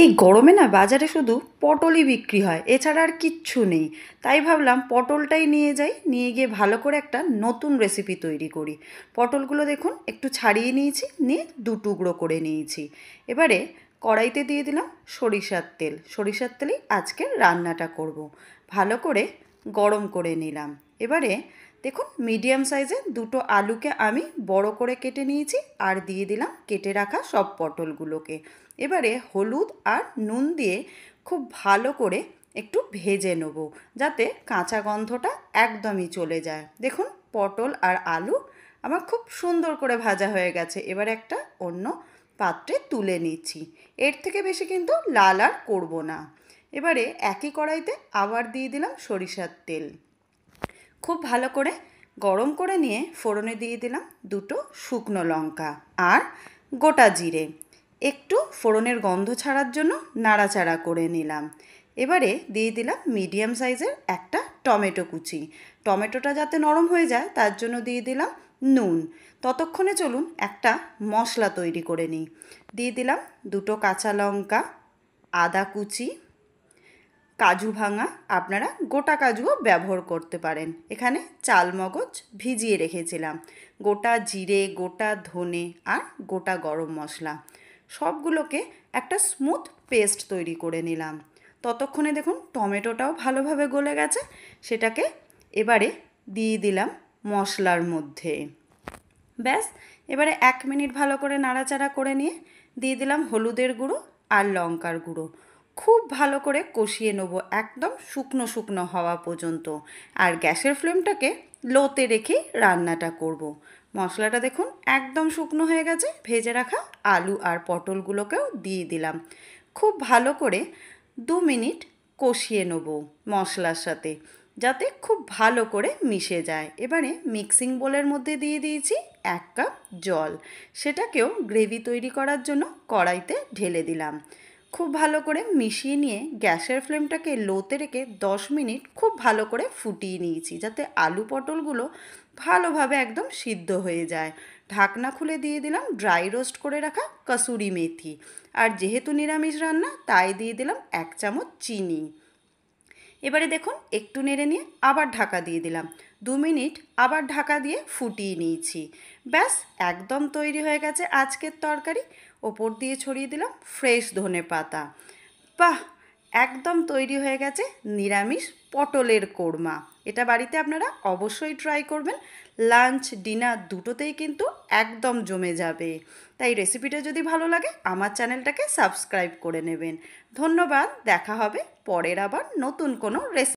এই গরমে না বাজারে শুধু পটলই বিক্রি হয়, এছাড়া আর কিচ্ছু নেই। তাই ভাবলাম পটলটাই নিয়ে যাই, নিয়ে গিয়ে ভালো করে একটা নতুন রেসিপি তৈরি করি। পটলগুলো দেখুন একটু ছাড়িয়ে নিয়েছি, নিয়ে দু টুকরো করে নিয়েছি। এবারে কড়াইতে দিয়ে দিলাম সরিষার তেল। সরিষার তেলেই আজকের রান্নাটা করব। ভালো করে গরম করে নিলাম। এবারে দেখুন মিডিয়াম সাইজের দুটো আলুকে আমি বড় করে কেটে নিয়েছি, আর দিয়ে দিলাম কেটে রাখা সব পটলগুলোকে। এবারে হলুদ আর নুন দিয়ে খুব ভালো করে একটু ভেজে নেব, যাতে কাঁচা গন্ধটা একদমই চলে যায়। দেখুন পটল আর আলু আমার খুব সুন্দর করে ভাজা হয়ে গেছে। এবার একটা অন্য পাত্রে তুলে নিচ্ছি। এর থেকে বেশি কিন্তু লাল আর করব না। এবারে একই কড়াইতে আবার দিয়ে দিলাম সরিষার তেল। খুব ভালো করে গরম করে নিয়ে ফোড়নে দিয়ে দিলাম দুটো শুকনো লঙ্কা আর গোটা জিরে। একটু ফোড়নের গন্ধ ছাড়ার জন্য নাড়াচাড়া করে নিলাম। এবারে দিয়ে দিলাম মিডিয়াম সাইজের একটা টমেটো কুচি। টমেটোটা যাতে নরম হয়ে যায় তার জন্য দিয়ে দিলাম নুন। ততক্ষণে চলুন একটা মশলা তৈরি করে নিই। দিয়ে দিলাম দুটো কাঁচা লঙ্কা, আদা কুচি, কাজু ভাঙা, আপনারা গোটা কাজুও ব্যবহার করতে পারেন। এখানে চালমগজ ভিজিয়ে রেখেছিলাম, গোটা জিরে, গোটা ধনে আর গোটা গরম মশলা সবগুলোকে একটা স্মুথ পেস্ট তৈরি করে নিলাম। ততক্ষণে দেখুন টমেটোটাও ভালোভাবে গলে গেছে। সেটাকে এবারে দিয়ে দিলাম মশলার মধ্যে। ব্যাস, এবারে 1 মিনিট ভালো করে নাড়াচাড়া করে নিয়ে দিয়ে দিলাম হলুদের গুঁড়ো আর লঙ্কার গুঁড়ো। খুব ভালো করে কষিয়ে নেব, একদম শুকনো শুকনো হওয়া পর্যন্ত। আর গ্যাসের ফ্লেমটাকে লোতে রেখেই রান্নাটা করব। মশলাটা দেখুন একদম শুকনো হয়ে গেছে। ভেজে রাখা আলু আর পটলগুলোকেও দিয়ে দিলাম। খুব ভালো করে 2 মিনিট কষিয়ে নেব মশলার সাথে, যাতে খুব ভালো করে মিশে যায়। এবারে মিক্সিং বোলের মধ্যে দিয়ে দিয়েছি 1 কাপ জল। সেটাকেও গ্রেভি তৈরি করার জন্য কড়াইতে ঢেলে দিলাম। খুব ভালো করে মিশিয়ে নিয়ে গ্যাসের ফ্লেমটাকে লোতে রেখে 10 মিনিট খুব ভালো করে ফুটিয়ে নিয়েছি, যাতে আলু পটলগুলো ভালোভাবে একদম সিদ্ধ হয়ে যায়। ঢাকনা খুলে দিয়ে দিলাম ড্রাই রোস্ট করে রাখা কসুরি মেথি। আর যেহেতু নিরামিষ রান্না তাই দিয়ে দিলাম 1 চামচ চিনি। এবারে দেখুন একটু নেড়ে নিয়ে আবার ঢাকা দিয়ে দিলাম। 2 মিনিট আবার ঢাকা দিয়ে ফুটিয়ে নিয়েছি। ব্যাস, একদম তৈরি হয়ে গেছে আজকের তরকারি। ওপর দিয়ে ছড়িয়ে দিলাম ফ্রেশ ধনে পাতা। বাহ, একদম তৈরি হয়ে গেছে নিরামিষ পটলের কোরমা। এটা বাড়িতে আপনারা অবশ্যই ট্রাই করবেন। লাঞ্চ ডিনার দুটোতেই কিন্তু একদম জমে যাবে। তাই রেসিপিটা যদি ভালো লাগে আমার চ্যানেলটাকে সাবস্ক্রাইব করে নেবেন। ধন্যবাদ। দেখা হবে পরের আবার নতুন কোনো রেসিপি।